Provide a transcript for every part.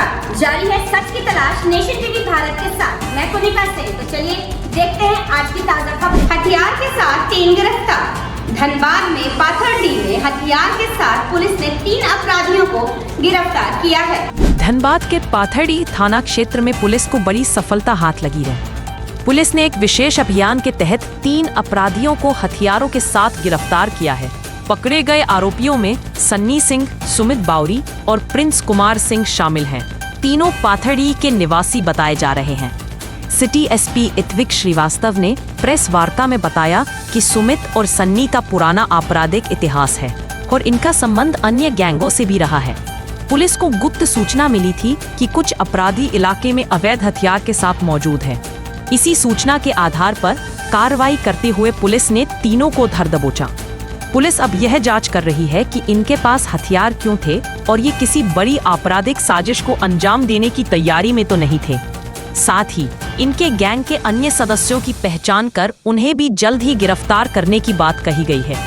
नमस्कार, जारी है सच की तलाश नेशन टीवी भारत के साथ। मैं कुनिका सिंह। तो चलिए देखते हैं आज की ताजा खबर। हथियार के साथ 3 गिरफ्तार। धनबाद में पाथरडी में हथियार के साथ पुलिस ने 3 अपराधियों को गिरफ्तार किया है। धनबाद के पाथरडी थाना क्षेत्र में पुलिस को बड़ी सफलता हाथ लगी है। पुलिस ने एक विशेष अभियान के तहत 3 अपराधियों को हथियारों के साथ गिरफ्तार किया है। पकड़े गए आरोपियों में सन्नी सिंह, सुमित बावरी और प्रिंस कुमार सिंह शामिल हैं। तीनों पाथरडी के निवासी बताए जा रहे हैं। सिटी एसपी इत्विक श्रीवास्तव ने प्रेस वार्ता में बताया कि सुमित और सन्नी का पुराना आपराधिक इतिहास है और इनका संबंध अन्य गैंगों से भी रहा है। पुलिस को गुप्त सूचना मिली थी कि कुछ अपराधी इलाके में अवैध हथियार के साथ मौजूद हैं। इसी सूचना के आधार पर कार्रवाई करते हुए पुलिस ने तीनों को धर दबोचा। पुलिस अब यह जांच कर रही है कि इनके पास हथियार क्यों थे और ये किसी बड़ी आपराधिक साजिश को अंजाम देने की तैयारी में तो नहीं थे। साथ ही इनके गैंग के अन्य सदस्यों की पहचान कर उन्हें भी जल्द ही गिरफ्तार करने की बात कही गई है।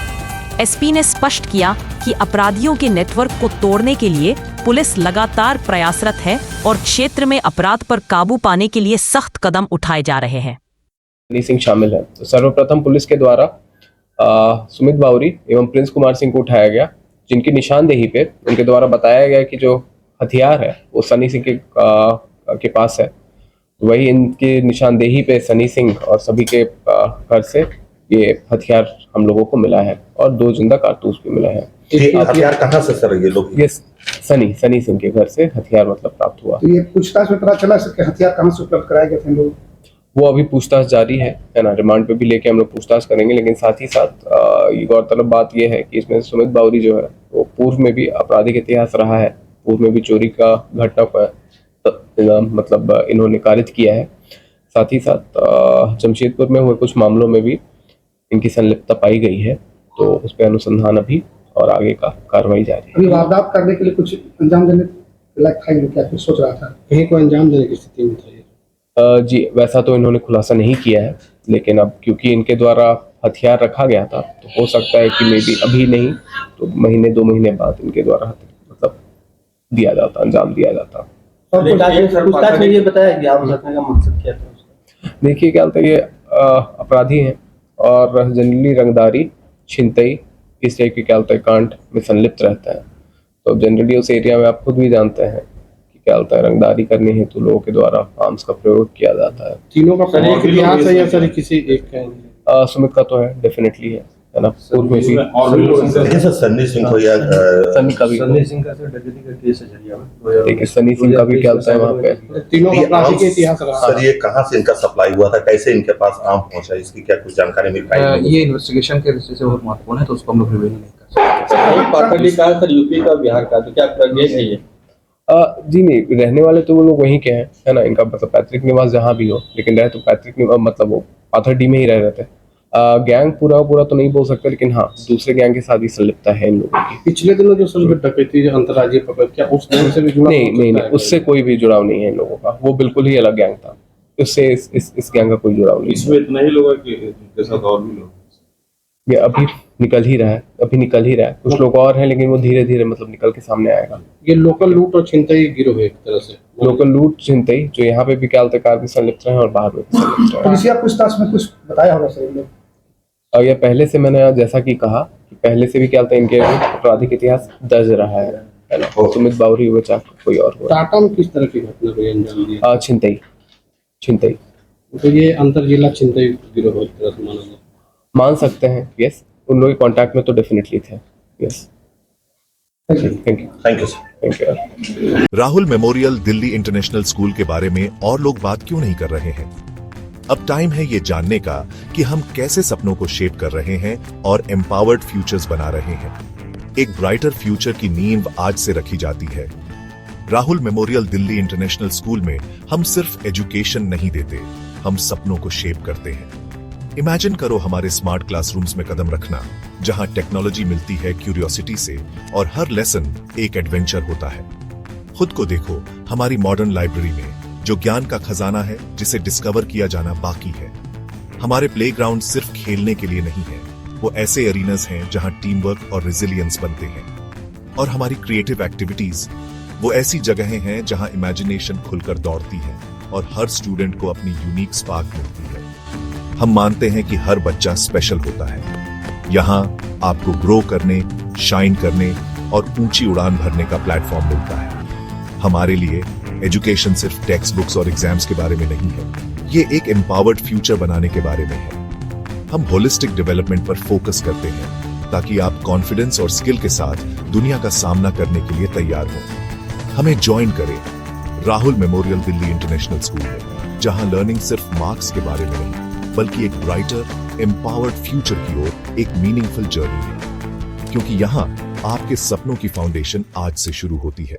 एसपी ने स्पष्ट किया कि अपराधियों के नेटवर्क को तोड़ने के लिए पुलिस लगातार प्रयासरत है और क्षेत्र में अपराध पर काबू पाने के लिए सख्त कदम उठाए जा रहे हैं। सन्नी सिंह शामिल है। तो सर्वप्रथम पुलिस के द्वारा सुमित बावरी एवं प्रिंस कुमार सिंह को उठाया गया, जिनकी निशानदेही पे उनके द्वारा बताया गया कि जो हथियार है वो सन्नी सिंह के पास है। वही इनके निशानदेही पे सन्नी सिंह और सभी के घर से ये हथियार हम लोगों को मिला है और 2 जिंदा कारतूस भी मिला है। हथियार कहाँ से सर ये लोग? ये सन्नी सिंह के घर से हथियार प्राप्त हुआ। तो ये पूछताछ में पता चला कि हथियार कहाँ से उपलब्ध कराए गए थे लोग? वो अभी पूछताछ जारी है ना, रिमांड पे भी लेके हम लोग पूछताछ करेंगे। लेकिन साथ ही साथ ये गौरतलब बात ये है कि इसमें सुमित बावरी जो है वो पूर्व में भी आपराधिक इतिहास रहा है। पूर्व में भी चोरी का घटना का इन्होंने कारित किया है। साथ ही साथ जमशेदपुर में हुए कुछ मामलों में भी इनकी संलिप्तता पाई गई है। तो उस पर अनुसंधान अभी और आगे का कार्रवाई जारी है। अभी वारदात करने के लिए कुछ अंजाम देने लायक था क्या? कुछ सोच रहा था कहीं को अंजाम देने की स्थिति में था? जी वैसा तो इन्होंने खुलासा नहीं किया है, लेकिन अब क्योंकि इनके द्वारा हथियार रखा गया था तो हो सकता है कि मे बी अभी नहीं तो महीने 2 महीने बाद इनके द्वारा अंजाम दिया जाता। पूछताछ में ये बताया गया का मकसद क्या था उसका? देखिए क्या होता है, ये अपराधी हैं और जनरली रंगदारी, छिनतई इस टाइप के क्या होता है कांड में संलिप्त रहता है। तो जनरली उस एरिया में आप खुद भी जानते हैं कि क्या होता है, रंगदारी करने हेतु लोगों के द्वारा आर्म्स का प्रयोग किया जाता है। तीनों का इतिहास है या सर किसी एक का? सुमित का तो है, डेफिनेटली है ना। पूर्व में भी सन्नी सिंह को या सन्नी का भी, सन्नी सिंह का सर डकैती का केस है झरिया में। देखिए सन्नी सिंह का भी क्या होता है वहाँ पे तीनों का अपराधिक इतिहास रहा। सर ये कहाँ से इनका सप्लाई हुआ था, कैसे इनके पास आम पहुंचा, इसकी क्या कुछ जानकारी मिल पाई? ये इन्वेस्टिगेशन के दृष्टि से बहुत महत्वपूर्ण है, तो उसको हम लोग रिवील नहीं कर सकते। पाथरडी का सर यूपी का, बिहार का, तो क्या प्रज्ञा है ये? जी नहीं, रहने वाले तो वो लोग वहीं के हैं, है ना। इनका पैतृक निवास जहाँ भी हो, लेकिन रहे तो पैतृक निवास वो पाथरडी में ही रह रहते हैं। गैंग पूरा तो नहीं बोल सकते, लेकिन हाँ दूसरे गैंग के साथ ही संलिप्तता है इन लोगों की। पिछले दिनों जो सर डकैती जो अंतर्राज्यीय पकड़, क्या उस गैंग से भी जुड़ा? नहीं, उससे कोई भी जुड़ाव नहीं है इन लोगों का। वो बिल्कुल ही अलग गैंग था, उससे इस गैंग का कोई जुड़ाव नहीं। इसमें इतना ही लोग के साथ और भी लोग, ये अभी निकल ही रहा है। कुछ लोग और हैं, लेकिन वो धीरे धीरे निकल के सामने आएगा। ये लोकल लूट और छिनतई गिरोह है एक तरह से। लोकल लूट छिनतई जो यहाँ पे भी क्या होता है कार में संलिप्त रहे और बाहर में भी संलिप्त रहे। पुलिस या पूछताछ में कुछ बताया होगा सर लोग? और ये पहले से मैंने जैसा कि कहा कि पहले से भी क्या होता है इनके आपराधिक इतिहास दर्ज रहा है ना। सुमित बावरी हुए चाहे कोई और हुआ। टाटा में किस तरह की घटना को अंजाम दिया? छिनतई तो ये अंतर जिला छिनतई गिरोह एक तरह से मान सकते हैं। यस, उन लोगों के कांटेक्ट में तो डेफिनेटली थे। Yes, thank you. Rahul memorial Delhi international school के बारे में और लोग बात क्यों नहीं कर रहे हैं? अब टाइम है ये जानने का कि हम कैसे सपनों को शेप कर रहे हैं और एम्पावर्ड फ्यूचर्स बना रहे हैं। एक ब्राइटर फ्यूचर की नींव आज से रखी जाती है। Rahul memorial Delhi international school में हम सिर्फ एजुकेशन नहीं देते, हम सपनों को शेप करते हैं। इमेजिन करो हमारे स्मार्ट क्लासरूम्स में कदम रखना, जहां टेक्नोलॉजी मिलती है क्यूरियोसिटी से और हर लेसन एक एडवेंचर होता है। खुद को देखो हमारी मॉडर्न लाइब्रेरी में, जो ज्ञान का खजाना है जिसे डिस्कवर किया जाना बाकी है। हमारे प्लेग्राउंड सिर्फ खेलने के लिए नहीं है, वो ऐसे एरिनास हैं जहां टीम वर्क और रेजिलियंस बनते हैं। और हमारी क्रिएटिव एक्टिविटीज वो ऐसी जगहें हैं जहां इमेजिनेशन खुलकर दौड़ती है और हर स्टूडेंट को अपनी यूनिक स्पार्क मिलती है। हम मानते हैं कि हर बच्चा स्पेशल होता है। यहाँ आपको ग्रो करने, शाइन करने और ऊंची उड़ान भरने का प्लेटफॉर्म मिलता है। हमारे लिए एजुकेशन सिर्फ टेक्स्ट बुक्स और एग्जाम्स के बारे में नहीं है, ये एक एम्पावर्ड फ्यूचर बनाने के बारे में है। हम होलिस्टिक डेवलपमेंट पर फोकस करते हैं ताकि आप कॉन्फिडेंस और स्किल के साथ दुनिया का सामना करने के लिए तैयार हो। हमें ज्वाइन करें। Rahul memorial Delhi international school है, जहां लर्निंग सिर्फ मार्क्स के बारे में नहीं, बल्कि एक ब्राइटर, एम्पावर्ड फ्यूचर की ओर एक मीनिंगफुल जर्नी है। क्योंकि यहां आपके सपनों की फाउंडेशन आज से शुरू होती है।